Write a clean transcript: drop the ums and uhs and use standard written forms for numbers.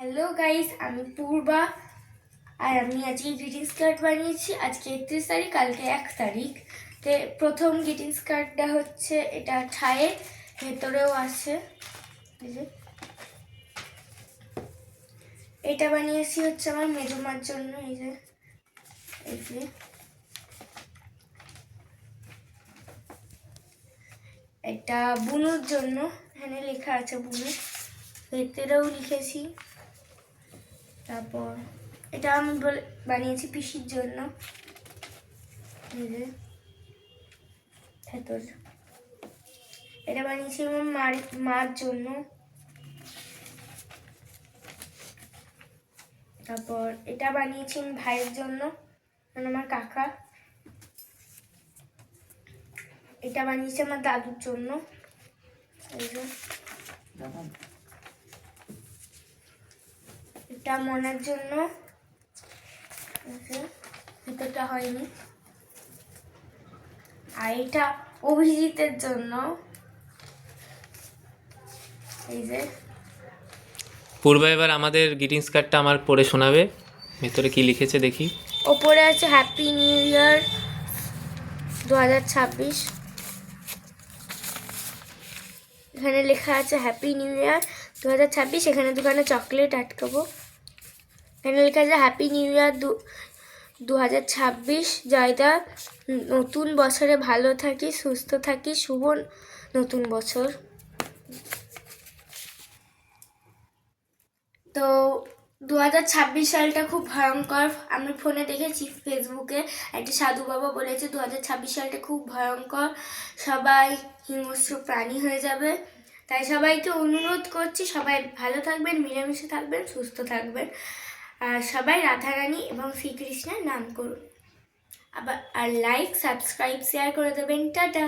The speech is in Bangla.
হ্যালো গাইস, আমি পূর্বা। আর আমি আজকে গ্রিটিংস কার্ড বানিয়েছি। আজকে 31 তারিখ, কালকে 1 তারিখ। তো প্রথম গ্রিটিংস কার্ডটা হচ্ছে এটা ছায়ের ভেতরেও আছে। এটা বানিয়েছি হচ্ছে আমার মেজমার জন্য। এই যে এটা বুনুর জন্য, এখানে লেখা আছে বুনু, ভেতরেও লিখেছি। তারপর এটা আমি বানিয়েছি পিসির জন্য। ভেতর এটা বানিয়েছি আমার মার জন্য। তারপর এটা বানিয়েছি আমি ভাইয়ের জন্য, মানে আমার কাকা। এটা বানিয়েছি আমার দাদুর জন্য। এটা মনের জন্য, ভিতরটা হয়নি। আর এটা অভিজিতের জন্য। এই যে পূর্বা এবার আমাদের গ্রিটিংস কার্ডটা আমার পড়ে শোনাবে। ভেতরে কি লিখেছে দেখি। ওপরে আছে হ্যাপি নিউ ইয়ার 2026। এখানে লেখা আছে হ্যাপি নিউ ইয়ার 2026। এখানে দুখানে চকলেট আটকাবো। এখানে লেখা আছে হ্যাপি নিউ ইয়ার 2026। জয়দা, নতুন বছরে ভালো থাকি, সুস্থ থাকি, শুভ নতুন বছর। তো 2026 সালটা খুব ভয়ঙ্কর। আমি ফোনে দেখেছি, ফেসবুকে একটা সাধু বাবা বলেছে 2026 সালটা খুব ভয়ঙ্কর, সবাই হিংস্র প্রাণী হয়ে যাবে। তাই সবাইকে অনুরোধ করছি, সবাই ভালো থাকবেন, মিলেমিশে থাকবেন, সুস্থ থাকবেন। আর সবাই রাধারানী এবং শ্রীকৃষ্ণের নাম করুন। আর লাইক, সাবস্ক্রাইব, শেয়ার করে দেবেন। টাটা।